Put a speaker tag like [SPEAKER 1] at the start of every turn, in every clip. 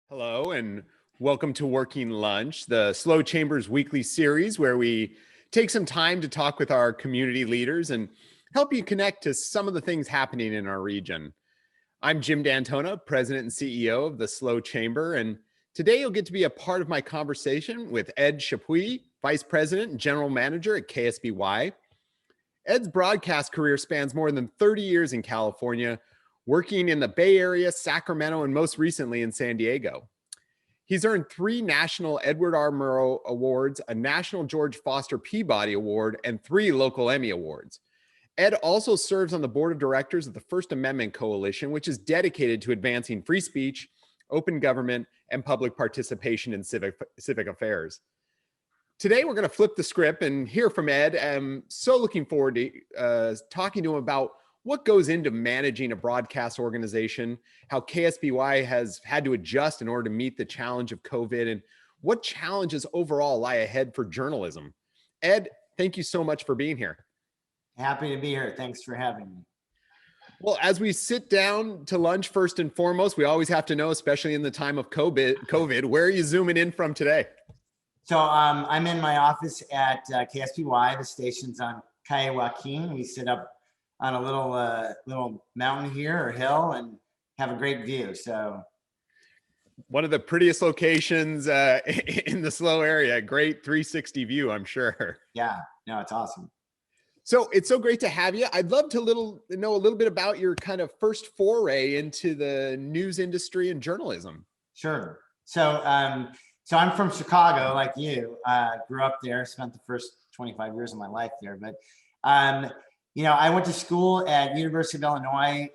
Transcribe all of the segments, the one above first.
[SPEAKER 1] Hello, and welcome to Working Lunch, the Slow Chambers weekly series where we take some time to talk with our community leaders and help you connect to some of the things happening in our region. I'm Jim D'Antona, President and CEO of the Slow Chamber, and today you'll get to be a part of my conversation with Ed Chapuis, Vice President and General Manager at KSBY. Ed's broadcast career spans more than 30 years in California, working in the Bay Area, Sacramento, and most recently in San Diego. He's earned 3 national Edward R. Murrow Awards, a national George Foster Peabody Award, and 3 local Emmy Awards. Ed also serves on the board of directors of the First Amendment Coalition, which is dedicated to advancing free speech, open government, and public participation in civic affairs. Today, we're going to flip the script and hear from Ed. I'm so looking forward to talking to him about what goes into managing a broadcast organization, how KSBY has had to adjust in order to meet the challenge of COVID, and what challenges overall lie ahead for journalism. Ed, thank you so much for being here.
[SPEAKER 2] Happy to be here. Thanks for having me.
[SPEAKER 1] Well, as we sit down to lunch, first and foremost, we always have to know, especially in the time of COVID, where are you zooming in from today?
[SPEAKER 2] So I'm in my office at KSBY. The station's on Calle Joaquin. We sit up on a little mountain here or hill and have a great view. So
[SPEAKER 1] one of the prettiest locations in the Slow area, great 360 view, I'm sure.
[SPEAKER 2] Yeah, no, it's awesome.
[SPEAKER 1] So it's so great to have you. I'd love to know a little bit about your kind of first foray into the news industry and journalism.
[SPEAKER 2] Sure. So I'm from Chicago, like you. Grew up there, spent the first 25 years of my life there. But I went to school at University of Illinois,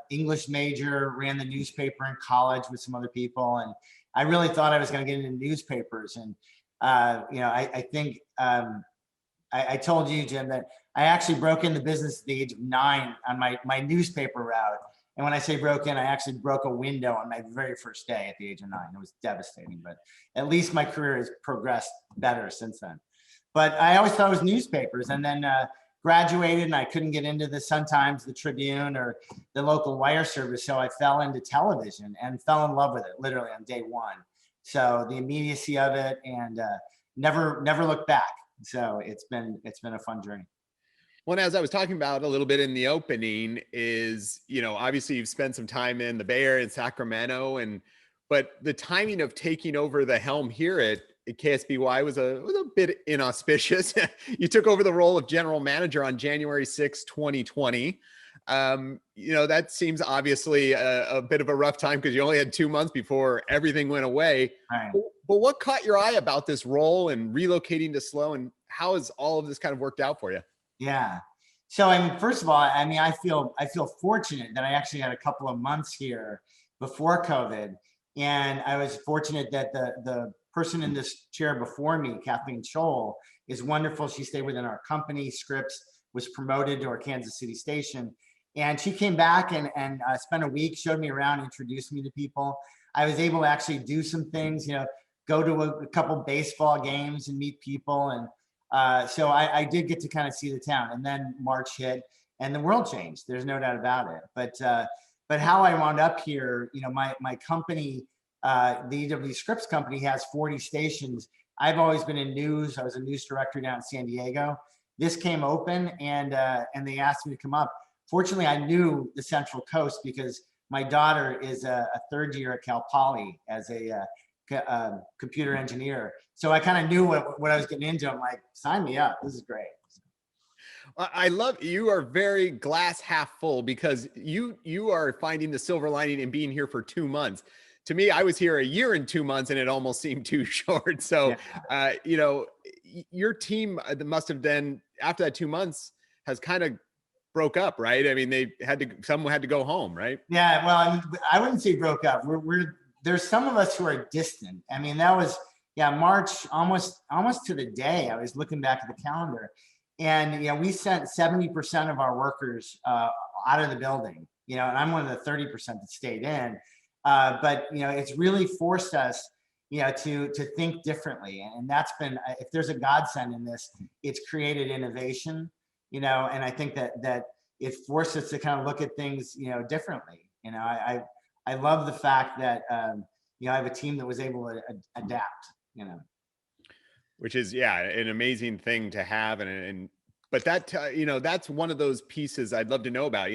[SPEAKER 2] English major, ran the newspaper in college with some other people. And I really thought I was going to get into newspapers. And, I think I told you, Jim, that I actually broke into business at the age of 9 on my newspaper route. And when I say broke in, I actually broke a window on my very first day at the age of 9. It was devastating, but at least my career has progressed better since then. But I always thought it was newspapers. And then graduated and I couldn't get into the Sun-Times, the Tribune, or the local wire service. So I fell into television and fell in love with it literally on day one. So the immediacy of it and never looked back. So it's been a fun journey.
[SPEAKER 1] Well, as I was talking about a little bit in the opening is, obviously you've spent some time in the Bay Area and Sacramento, but the timing of taking over the helm here at KSBY was a bit inauspicious. You took over the role of general manager on January 6, 2020. That seems obviously a bit of a rough time because you only had 2 months before everything went away.
[SPEAKER 2] Right.
[SPEAKER 1] But what caught your eye about this role and relocating to Slow, and how has all of this kind of worked out for you?
[SPEAKER 2] Yeah. So, first of all, I feel fortunate that I actually had a couple of months here before COVID. And I was fortunate that the person in this chair before me, Kathleen Scholl, is wonderful. She stayed within our company. Scripps was promoted to our Kansas City station. And she came back and spent a week, showed me around, introduced me to people. I was able to actually do some things, go to a couple baseball games and meet people. And so I did get to kind of see the town. And then March hit and the world changed. There's no doubt about it. But how I wound up here, my company, the EW Scripps Company, has 40 stations. I've always been in news. I was a news director down in San Diego. This came open and they asked me to come up. Fortunately, I knew the Central Coast because my daughter is a 3rd year at Cal Poly as a computer engineer. So I kind of knew what I was getting into. I'm like, sign me up. This is great.
[SPEAKER 1] I love, you are very glass half full because you are finding the silver lining in being here for 2 months. To me, I was here a year and 2 months and it almost seemed too short. So, your team must have then, after that 2 months, has kind of broke up, right? I mean, someone had to go home, right?
[SPEAKER 2] Yeah, well, I wouldn't say broke up. There's some of us who are distant. I mean, that was, March, almost to the day. I was looking back at the calendar. And we sent 70% of our workers out of the building, and I'm one of the 30% that stayed in. But it's really forced us, to think differently. And that's been, if there's a godsend in this, it's created innovation, and I think that it forced us to kind of look at things, differently. I love the fact that I have a team that was able to adapt,
[SPEAKER 1] Which is, yeah, an amazing thing to have. But that, that's one of those pieces I'd love to know about.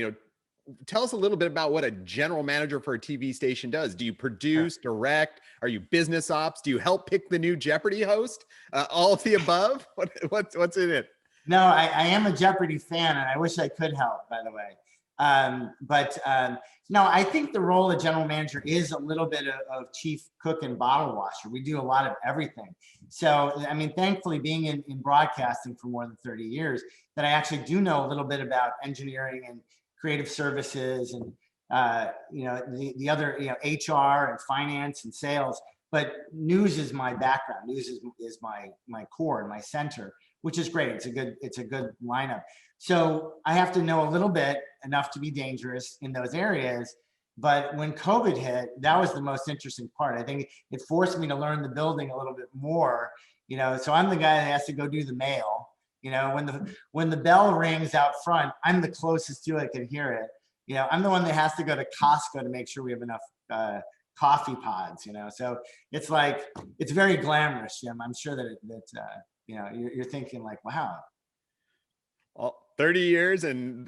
[SPEAKER 1] Tell us a little bit about what a general manager for a TV station does. Do you produce, direct? Are you business ops? Do you help pick the new Jeopardy host? All of the above? What's in it?
[SPEAKER 2] No, I am a Jeopardy fan, and I wish I could help, by the way. No, I think the role of general manager is a little bit of chief cook and bottle washer. We do a lot of everything. So, I mean, thankfully, being in broadcasting for more than 30 years, that I actually do know a little bit about engineering and creative services and the other HR and finance and sales. But news is my background. News is my core and my center, which is great. It's a good lineup. So I have to know a little bit, enough to be dangerous in those areas. But when COVID hit, that was the most interesting part. I think it forced me to learn the building a little bit more. So I'm the guy that has to go do the mail. When the bell rings out front, I'm the closest to it, I can hear it. I'm the one that has to go to Costco to make sure we have enough coffee pods. So it's like, it's very glamorous, Jim. I'm sure that you're thinking like, wow.
[SPEAKER 1] Well, 30 years, and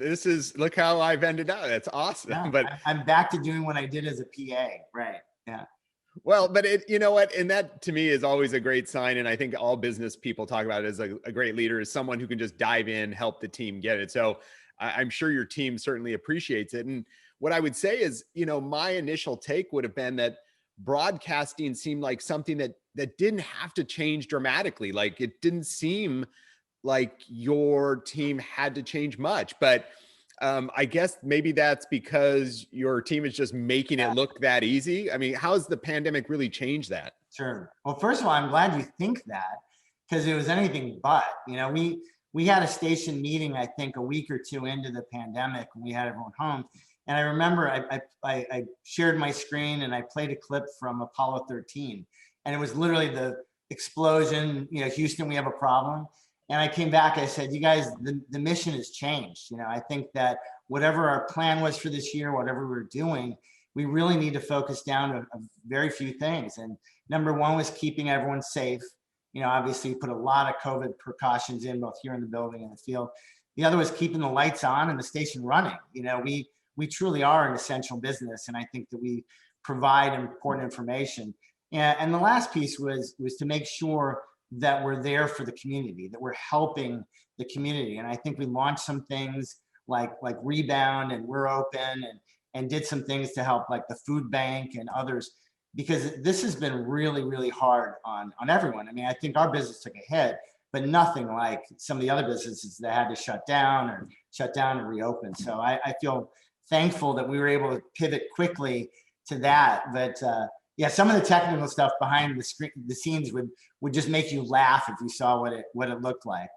[SPEAKER 1] look how I've ended up. That's awesome.
[SPEAKER 2] Yeah,
[SPEAKER 1] but
[SPEAKER 2] I'm back to doing what I did as a PA. Right. Yeah.
[SPEAKER 1] Well, but you know what? And that to me is always a great sign. And I think all business people talk about it as a great leader is someone who can just dive in, help the team get it. So I'm sure your team certainly appreciates it. And what I would say is, my initial take would have been that broadcasting seemed like something that didn't have to change dramatically. Like it didn't seem like your team had to change much, but I guess maybe that's because your team is just making it look that easy. I mean, how's the pandemic really changed that?
[SPEAKER 2] Sure. Well, first of all, I'm glad you think that, because it was anything but. We had a station meeting, I think, a week or two into the pandemic when we had everyone home. And I remember I shared my screen and I played a clip from Apollo 13. And it was literally the explosion, Houston, we have a problem. And I came back, I said, you guys, the mission has changed. I think that whatever our plan was for this year, whatever we're doing, we really need to focus down to a very few things. And number one was keeping everyone safe. Obviously we put a lot of COVID precautions in, both here in the building and the field. The other was keeping the lights on and the station running. We truly are an essential business. And I think that we provide important information. And the last piece was to make sure that we're there for the community, that we're helping the community. And I think we launched some things like Rebound, and We're Open, and did some things to help, like the food bank and others, because this has been really, really hard on everyone. I mean, I think our business took a hit, but nothing like some of the other businesses that had to shut down and reopen. So I feel thankful that we were able to pivot quickly to that. But yeah, some of the technical stuff behind the scenes would just make you laugh if you saw what it looked like.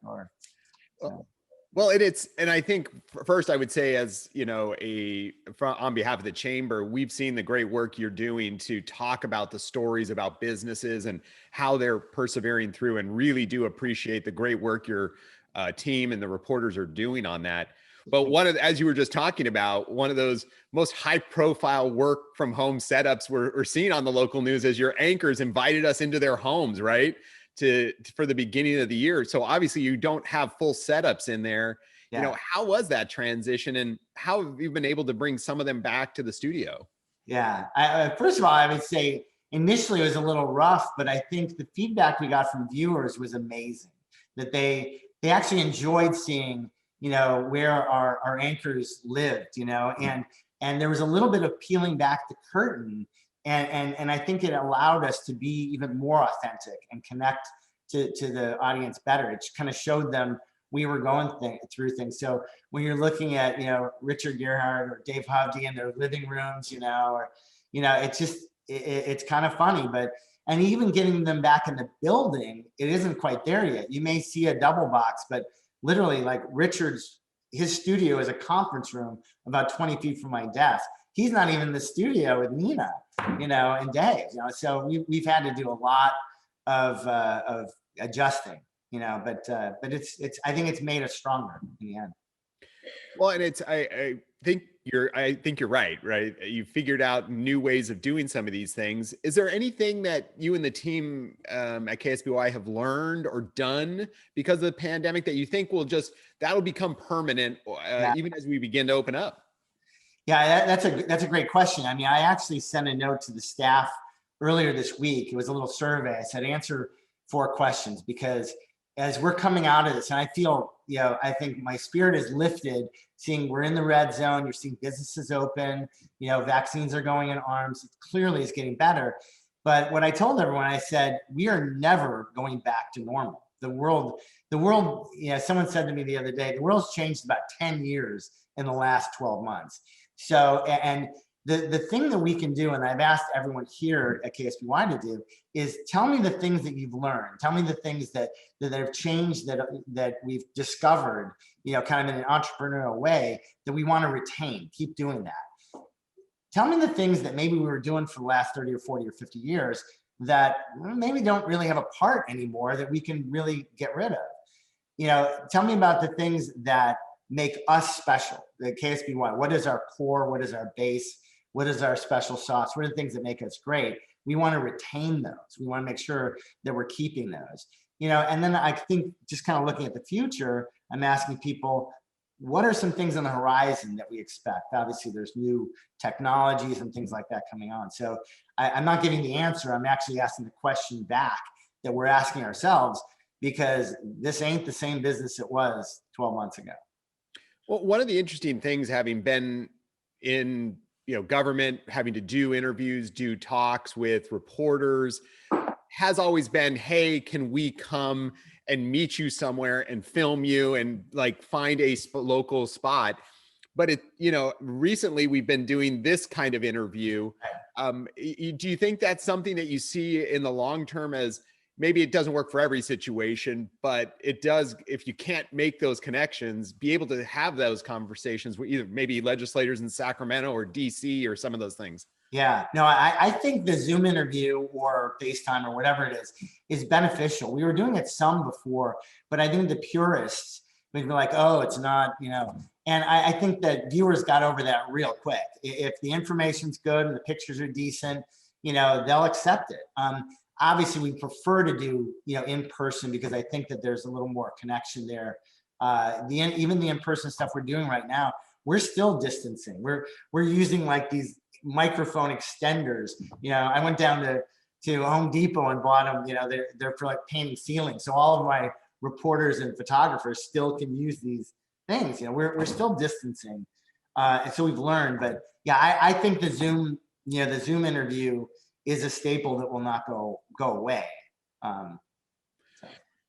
[SPEAKER 1] Well, and I think first I would say, as on behalf of the chamber, we've seen the great work you're doing to talk about the stories about businesses and how they're persevering through, and really do appreciate the great work your team and the reporters are doing on that. But as you were just talking about, one of those most high profile work from home setups we're seeing on the local news is your anchors invited us into their homes, right? For the beginning of the year. So obviously you don't have full setups in there.
[SPEAKER 2] Yeah.
[SPEAKER 1] How was that transition, and how have you been able to bring some of them back to the studio?
[SPEAKER 2] Yeah. First of all, I would say initially it was a little rough, but I think the feedback we got from viewers was amazing, that they actually enjoyed seeing where our anchors lived, and there was a little bit of peeling back the curtain, and I think it allowed us to be even more authentic and connect to the audience better. It kind of showed them we were going through things. So when you're looking at Richard Gerhardt or Dave Hovde in their living rooms, it's kind of funny, and even getting them back in the building, it isn't quite there yet. You may see a double box, but literally, like his studio is a conference room about 20 feet from my desk. He's not even in the studio with Nina, and Dave, so we've had to do a lot of adjusting, but I think it's made us stronger in the end.
[SPEAKER 1] Well, and I think, I think you're right, right? You figured out new ways of doing some of these things. Is there anything that you and the team at KSBY have learned or done because of the pandemic that you think that'll become permanent
[SPEAKER 2] Yeah.
[SPEAKER 1] even as we begin to open up?
[SPEAKER 2] Yeah, that's a great question. I mean, I actually sent a note to the staff earlier this week. It was a little survey. I said, answer 4 questions, because as we're coming out of this, and I feel, I think my spirit is lifted, seeing we're in the red zone, you're seeing businesses open, vaccines are going in arms. It clearly is getting better. But what I told everyone, I said, we are never going back to normal. The world, someone said to me the other day, the world's changed about 10 years in the last 12 months. So, and the thing that we can do, and I've asked everyone here at KSBY to do, is tell me the things that you've learned. Tell me the things that have changed, that we've discovered, kind of in an entrepreneurial way, that we want to retain. Keep doing that. Tell me the things that maybe we were doing for the last 30 or 40 or 50 years that maybe don't really have a part anymore, that we can really get rid of. Tell me about the things that make us special, the KSBY. What is our core? What is our base? What is our special sauce? What are the things that make us great? We want to retain those. We want to make sure that we're keeping those. And then I think, just kind of looking at the future, I'm asking people, what are some things on the horizon that we expect? Obviously, there's new technologies and things like that coming on. So I'm not giving the answer. I'm actually asking the question back that we're asking ourselves, because this ain't the same business it was 12 months ago.
[SPEAKER 1] Well, one of the interesting things, having been in government, having to do interviews, do talks with reporters, has always been, hey, can we come and meet you somewhere and film you and like find a local spot? But recently we've been doing this kind of interview. Do you think that's something that you see in the long term, as maybe it doesn't work for every situation, but it does, if you can't make those connections, be able to have those conversations with either maybe legislators in Sacramento or DC or some of those things?
[SPEAKER 2] Yeah, no, I think the Zoom interview or FaceTime or whatever it is beneficial. We were doing it some before, but I think the purists would be like, oh, it's not, and I think that viewers got over that real quick. If the information's good and the pictures are decent, they'll accept it. Obviously, we prefer to do, in person, because I think that there's a little more connection there. Even the in-person stuff we're doing right now, we're still distancing. We're using like these microphone extenders. I went down to Home Depot and bought them. They're for like painting ceilings. So all of my reporters and photographers still can use these things. We're still distancing, and so we've learned. But yeah, I think the Zoom interview is a staple that will not go away.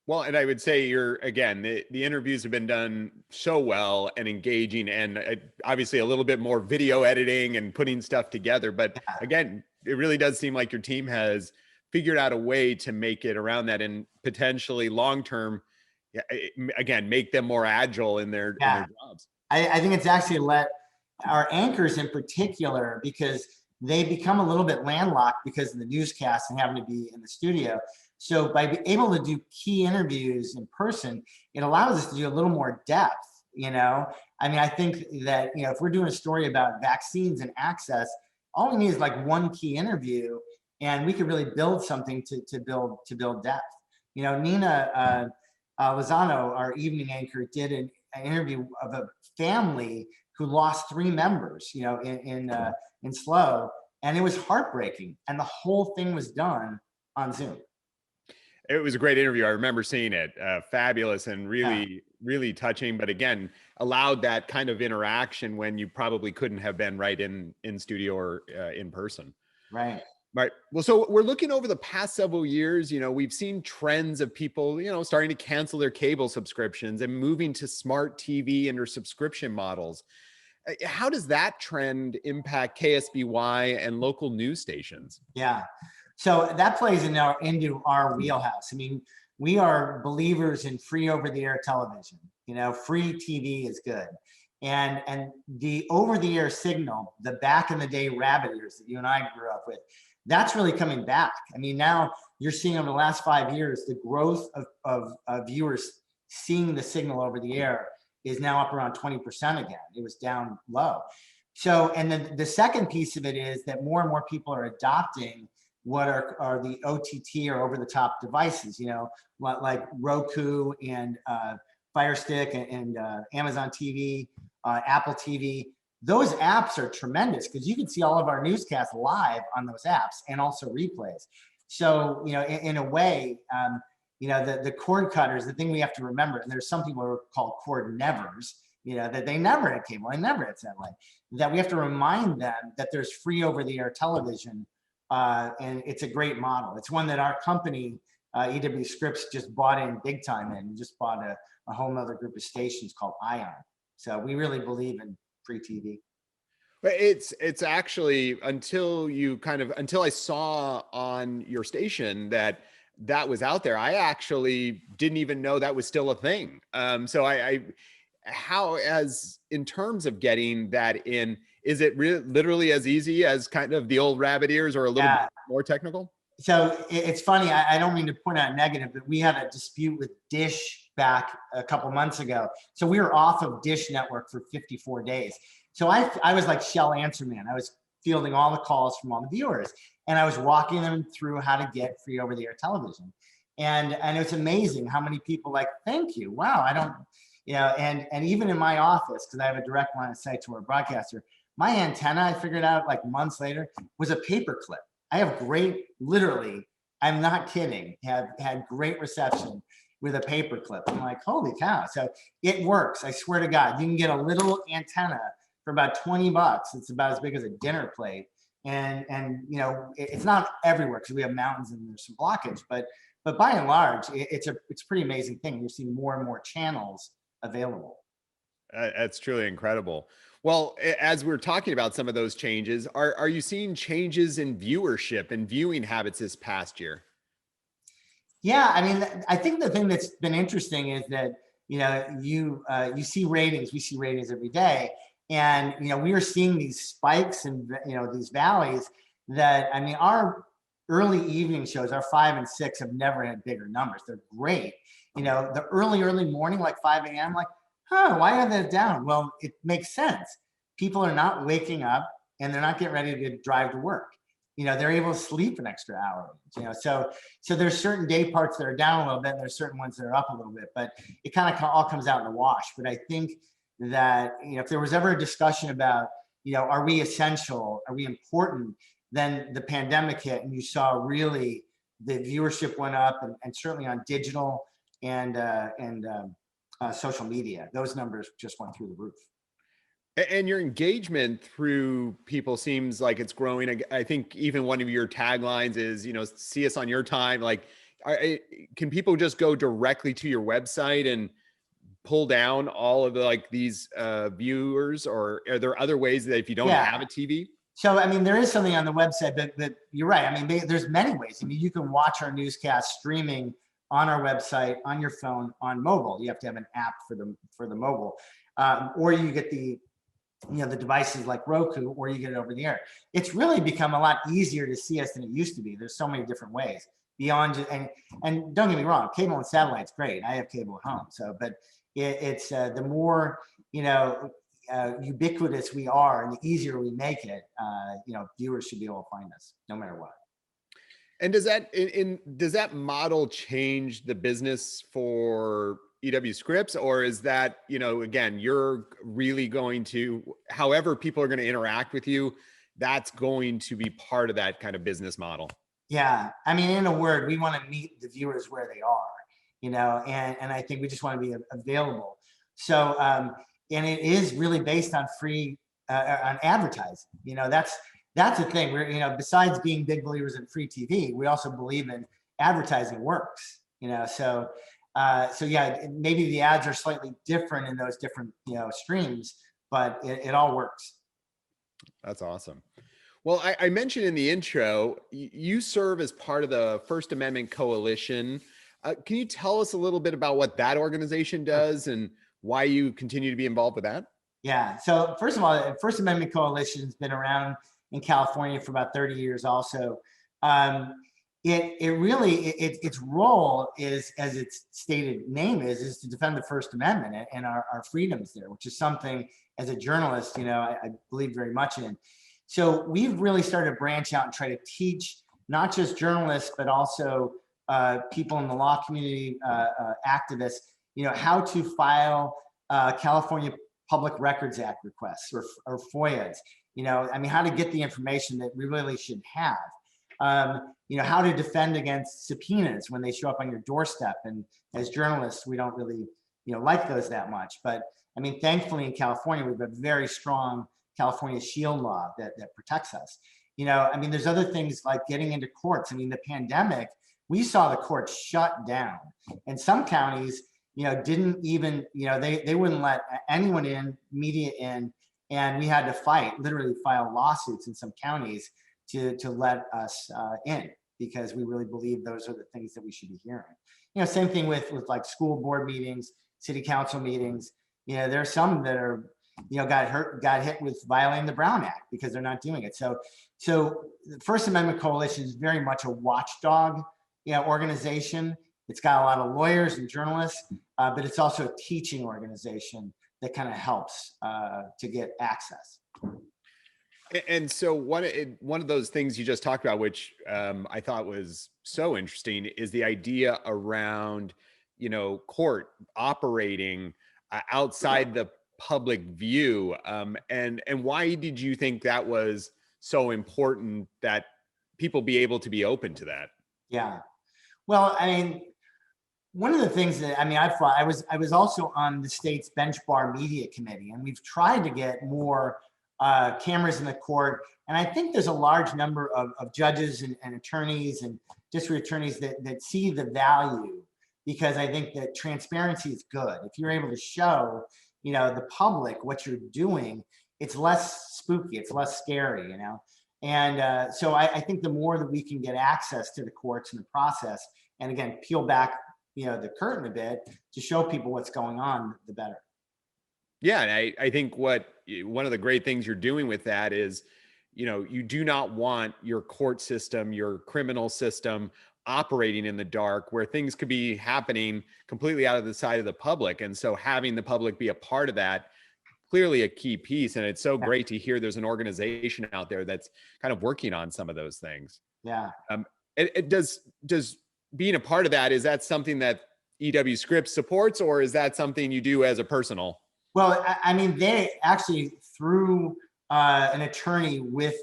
[SPEAKER 1] Well, and I would say the interviews have been done so well and engaging, and obviously a little bit more video editing and putting stuff together. But again, it really does seem like your team has figured out a way to make it around that, and potentially long-term, again, make them more agile in their jobs.
[SPEAKER 2] I think it's actually let our anchors in particular, because they become a little bit landlocked because of the newscast and having to be in the studio. So by being able to do key interviews in person, it allows us to do a little more depth. I think that, if we're doing a story about vaccines and access, all we need is like one key interview, and we could really build something to build depth. Nina Lozano, our evening anchor, did an interview of a family who lost 3 members, in SLO, and it was heartbreaking, and the whole thing was done on Zoom.
[SPEAKER 1] It was a great interview. I remember seeing it. Fabulous and really, really touching, but again, allowed that kind of interaction when you probably couldn't have been right in studio or in person.
[SPEAKER 2] Right.
[SPEAKER 1] Right. Well, so we're looking over the past several years, we've seen trends of people, starting to cancel their cable subscriptions and moving to smart TV and or subscription models. How does that trend impact KSBY and local news stations?
[SPEAKER 2] Yeah. So that plays into our wheelhouse. We are believers in free over-the-air television. Free TV is good. And the over-the-air signal, the back in the day rabbit ears that you and I grew up with, that's really coming back. Now you're seeing over the last 5 years, the growth of viewers seeing the signal over the air is now up around 20% again. It was down low. So, and then the second piece of it is that more and more people are adopting what are the OTT or over the top devices, like Roku and Fire Stick and Amazon TV, Apple TV. Those apps are tremendous because you can see all of our newscasts live on those apps and also replays. So, in a way, the cord cutters, the thing we have to remember, and there's some people who are called cord nevers, that they never had cable, they never had satellite, that we have to remind them that there's free over-the-air television, and it's a great model. It's one that our company, EW Scripps, just bought in big time in, just bought a whole nother group of stations called ION. So we really believe in free TV.
[SPEAKER 1] But it's actually until I saw on your station that was out there, I actually didn't even know that was still a thing. So how, as in terms of getting that in, is it literally as easy as kind of the old rabbit ears, or a little bit more technical?
[SPEAKER 2] So it's funny, I don't mean to point out negative, but we had a dispute with Dish back a couple months ago. So we were off of Dish Network for 54 days. So I was like Shell Answer Man. I was fielding all the calls from all the viewers, and I was walking them through how to get free over-the-air television. And it's amazing how many people like, thank you, wow, I don't, and even in my office, because I have a direct line of sight to our broadcaster, my antenna, I figured out like months later, was a paper clip. I have literally, I'm not kidding, have had great reception with a paper clip. I'm like, holy cow. So it works. I swear to God, you can get a little antenna for about $20. It's about as big as a dinner plate. And it's not everywhere because we have mountains and there's some blockage, but by and large, it's a pretty amazing thing. You're seeing more and more channels available.
[SPEAKER 1] That's truly incredible. Well, as we're talking about some of those changes, are you seeing changes in viewership and viewing habits this past year?
[SPEAKER 2] Yeah, I mean, I think the thing that's been interesting is that you see ratings. We see ratings every day, and we are seeing these spikes and these valleys. That, I mean, our early evening shows, our 5 and 6, have never had bigger numbers. They're great. The early morning, like 5 a.m., like, why are they down? Well, it makes sense. People are not waking up and they're not getting ready to drive to work. They're able to sleep an extra hour. So there's certain day parts that are down a little bit, and there's certain ones that are up a little bit, but it kind of all comes out in the wash. But I think that, if there was ever a discussion about, are we essential? Are we important? Then the pandemic hit, and you saw really the viewership went up, and certainly on digital and social media, those numbers just went through the roof.
[SPEAKER 1] And your engagement through people seems like it's growing. I think even one of your taglines is, see us on your time. Like, can people just go directly to your website and pull down all of these viewers, or are there other ways that if you don't have a TV?
[SPEAKER 2] So, I mean, there is something on the website, but you're right. I mean, there's many ways. I mean, you can watch our newscast streaming on our website, on your phone, on mobile. You have to have an app for the mobile, or you get the devices like Roku, or you get it over the air. It's really become a lot easier to see us than it used to be. There's so many different ways beyond just, and don't get me wrong, cable and satellite's great. I have cable at home. So, but it's the more, ubiquitous we are and the easier we make it, viewers should be able to find us no matter what.
[SPEAKER 1] And does that model change the business for EW Scripps, or is that, again, you're really going to, however people are going to interact with you, that's going to be part of that kind of business model?
[SPEAKER 2] Yeah. I mean, in a word, we want to meet the viewers where they are, and I think we just want to be available. So, and it is really based on free, on advertising. That's the thing. We're, besides being big believers in free TV, we also believe in advertising works, so yeah, maybe the ads are slightly different in those different, streams, but it all works.
[SPEAKER 1] That's awesome. Well, I mentioned in the intro, you serve as part of the First Amendment Coalition. Can you tell us a little bit about what that organization does and why you continue to be involved with that?
[SPEAKER 2] Yeah. So first of all, the First Amendment Coalition has been around in California for about 30 years also. Its role is, as its stated name is to defend the First Amendment and our freedoms there, which is something as a journalist, I believe very much in. So we've really started to branch out and try to teach not just journalists, but also people in the law community, activists, how to file California Public Records Act requests or FOIAs, how to get the information that we really should have. How to defend against subpoenas when they show up on your doorstep. And as journalists, we don't really, like those that much. But I mean, thankfully in California, we have a very strong California shield law that protects us. There's other things like getting into courts. The pandemic, we saw the courts shut down, and some counties, didn't even, they wouldn't let anyone in, media in, and we had to literally file lawsuits in some counties to let us in, because we really believe those are the things that we should be hearing. Same thing with like school board meetings, city council meetings. There are some that are, got hit with violating the Brown Act because they're not doing it. So the First Amendment Coalition is very much a watchdog, organization. It's got a lot of lawyers and journalists, but it's also a teaching organization that kind of helps to get access.
[SPEAKER 1] And so one of those things you just talked about, which I thought was so interesting, is the idea around, court operating outside the public view. And why did you think that was so important that people be able to be open to that?
[SPEAKER 2] Yeah, well, one of the things that I was also on the state's bench bar media committee, and we've tried to get more cameras in the court. And I think there's a large number of judges and attorneys and district attorneys that see the value, because I think that transparency is good. If you're able to show, the public what you're doing, it's less spooky, it's less scary, And so I think the more that we can get access to the courts and the process, and again, peel back, the curtain a bit to show people what's going on, the better.
[SPEAKER 1] Yeah, and I think one of the great things you're doing with that is, you do not want your court system, your criminal system operating in the dark, where things could be happening completely out of the sight of the public. And so having the public be a part of that, clearly a key piece. And it's so great to hear there's an organization out there that's kind of working on some of those things.
[SPEAKER 2] Yeah.
[SPEAKER 1] It does being a part of that, is that something that EW Scripps supports, or is that something you do as a personal?
[SPEAKER 2] Well, they actually, through an attorney with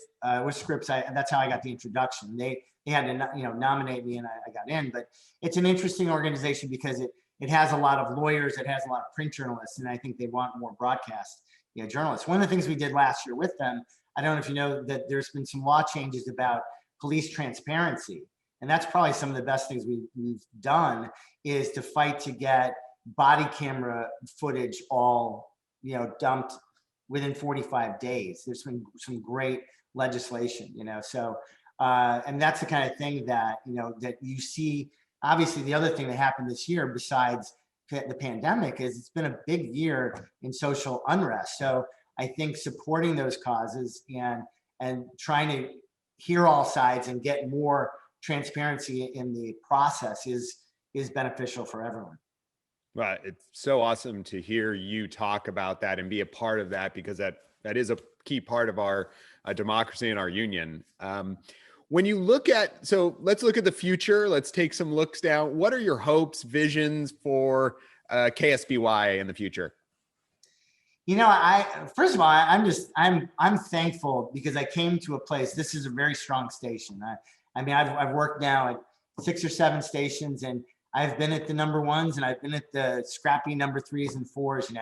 [SPEAKER 2] Scripps, that's how I got the introduction. They had to nominate me, and I got in. But it's an interesting organization because it has a lot of lawyers, it has a lot of print journalists, and I think they want more broadcast journalists. One of the things we did last year with them, I don't know if you know that there's been some law changes about police transparency, and that's probably some of the best things we've done, is to fight to get body camera footage all dumped within 45 days. There's been some great legislation, so and that's the kind of thing that that you see. Obviously, the other thing that happened this year, besides the pandemic, is it's been a big year in social unrest. So I think supporting those causes and trying to hear all sides and get more transparency in the process is beneficial for everyone.
[SPEAKER 1] Right. It's so awesome to hear you talk about that and be a part of that, because that is a key part of our democracy and our union. When you look at, so let's look at the future. Let's take some looks down. What are your hopes, visions for KSBY in the future?
[SPEAKER 2] First of all, I'm thankful, because I came to a place. This is a very strong station. I've worked now at 6 or 7 stations, and I've been at the number ones, and I've been at the scrappy number 3s and 4s,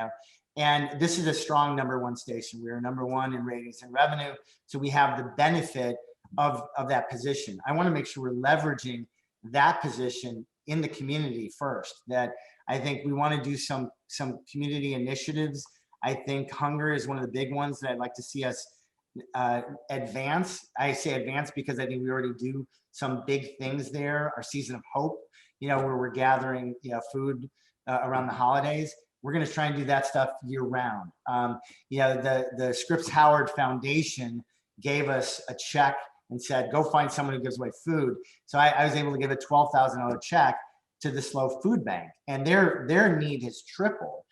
[SPEAKER 2] and this is a strong number 1 station. We're number 1 in ratings and revenue. So we have the benefit of that position. I want to make sure we're leveraging that position in the community first. That I think we want to do some community initiatives. I think hunger is one of the big ones that I'd like to see us advance. I say advance because I think we already do some big things there. Our season of hope, where we're gathering food around the holidays. We're going to try and do that stuff year round. The Scripps Howard Foundation gave us a check and said, go find someone who gives away food. So I was able to give a $12,000 check to the Slow Food Bank, and their need has tripled.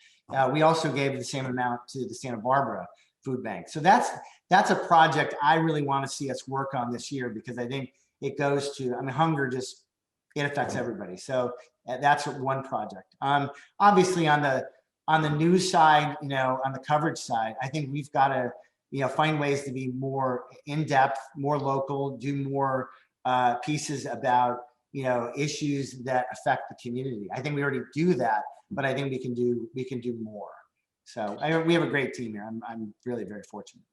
[SPEAKER 2] we also gave the same amount to the Santa Barbara Food Bank. So that's a project I really want to see us work on this year, because I think it goes to, I mean, hunger just, it affects everybody. So that's one project. Obviously on the news side, on the coverage side, I think we've got to, find ways to be more in-depth, more local, do more pieces about, issues that affect the community. I think we already do that, but I think we can do more. So we have a great team here. I'm really very fortunate.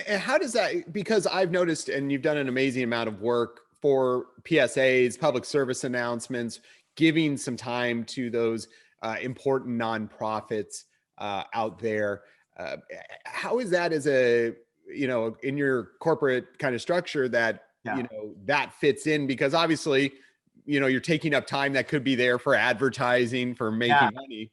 [SPEAKER 1] And how does that, because I've noticed, and you've done an amazing amount of work for PSAs, public service announcements, giving some time to those important nonprofits out there. How is that as a, in your corporate kind of structure that, that fits in? Because obviously, you're taking up time that could be there for advertising, for making money.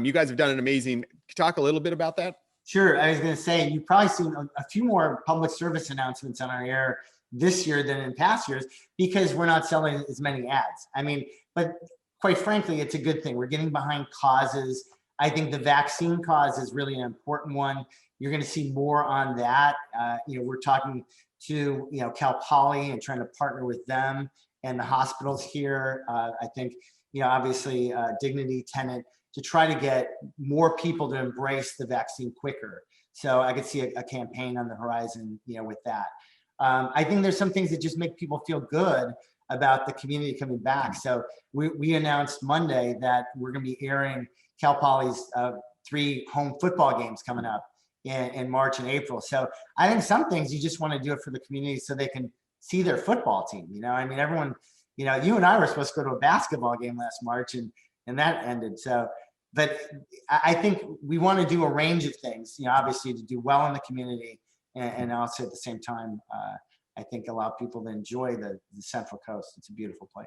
[SPEAKER 1] You guys have done an amazing, talk a little bit about that?
[SPEAKER 2] Sure. I was going to say, you've probably seen a few more public service announcements on our air this year than in past years, because we're not selling as many ads. I mean, but quite frankly, it's a good thing. We're getting behind causes. I think the vaccine cause is really an important one. You're going to see more on that. We're talking to, Cal Poly and trying to partner with them and the hospitals here. I think, obviously Dignity, Tenet, to try to get more people to embrace the vaccine quicker. So I could see a campaign on the horizon, with that. I think there's some things that just make people feel good about the community coming back. So we announced Monday that we're going to be airing Cal Poly's 3 home football games coming up in March and April. So I think some things you just want to do it for the community so they can see their football team. I mean, everyone, you and I were supposed to go to a basketball game last March and that ended. So, but I think we want to do a range of things, obviously to do well in the community and also at the same time, I think allow people to enjoy the Central Coast. It's a beautiful place.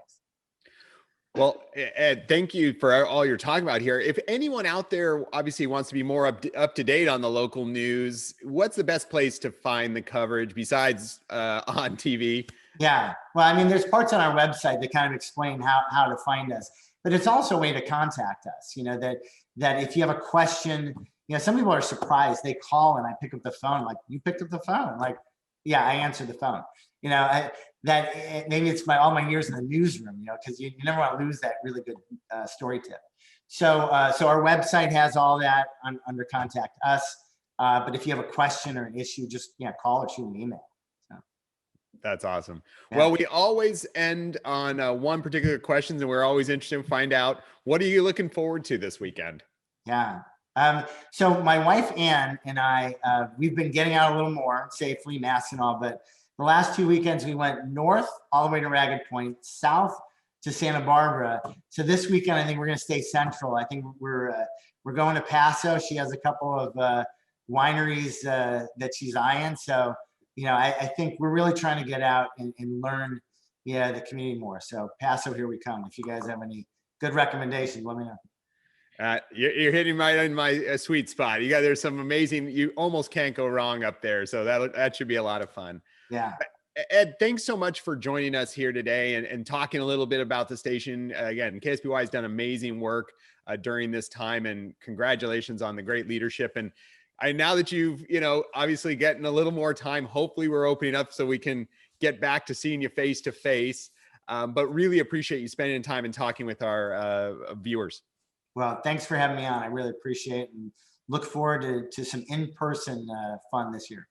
[SPEAKER 1] Well, Ed, thank you for all you're talking about here. If anyone out there obviously wants to be more up to date on the local news, what's the best place to find the coverage besides on TV?
[SPEAKER 2] Yeah, well, I mean, there's parts on our website that kind of explain how to find us, but it's also a way to contact us. That if you have a question, some people are surprised. They call and I pick up the phone. Like, you picked up the phone? I'm like, yeah, I answered the phone. That maybe it's all my years in the newsroom, because you never want to lose that really good story tip. So our website has all that under contact us. But if you have a question or an issue, just call or shoot an email. So.
[SPEAKER 1] That's awesome. Yeah. Well, we always end on one particular question, and we're always interested in find out, what are you looking forward to this weekend?
[SPEAKER 2] Yeah. So my wife, Ann, and I, we've been getting out a little more safely, masks and all, but the last 2 weekends we went north all the way to Ragged Point, south to Santa Barbara. So this weekend, I think we're going to stay central. I think we're going to Paso. She has a couple of wineries that she's eyeing. So, I think we're really trying to get out and learn, the community more. So Paso, here we come. If you guys have any good recommendations, let me know.
[SPEAKER 1] You're hitting right in my sweet spot. There's some amazing, you almost can't go wrong up there. So that should be a lot of fun.
[SPEAKER 2] Yeah.
[SPEAKER 1] Ed, thanks so much for joining us here today and talking a little bit about the station. Again, KSBY has done amazing work during this time, and congratulations on the great leadership. And now that you've, obviously getting a little more time, hopefully we're opening up so we can get back to seeing you face to face. But really appreciate you spending time and talking with our viewers.
[SPEAKER 2] Well, thanks for having me on. I really appreciate it and look forward to some in-person fun this year.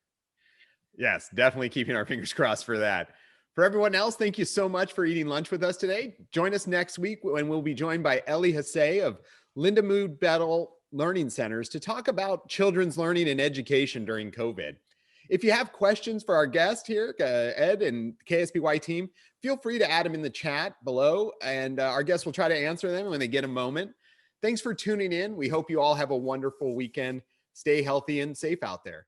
[SPEAKER 1] Yes, definitely keeping our fingers crossed for that. For everyone else, thank you so much for eating lunch with us today. Join us next week when we'll be joined by Ellie Hassay of Linda Mood Battle Learning Centers to talk about children's learning and education during COVID. If you have questions for our guest here, Ed and KSBY team, feel free to add them in the chat below, and our guests will try to answer them when they get a moment. Thanks for tuning in. We hope you all have a wonderful weekend. Stay healthy and safe out there.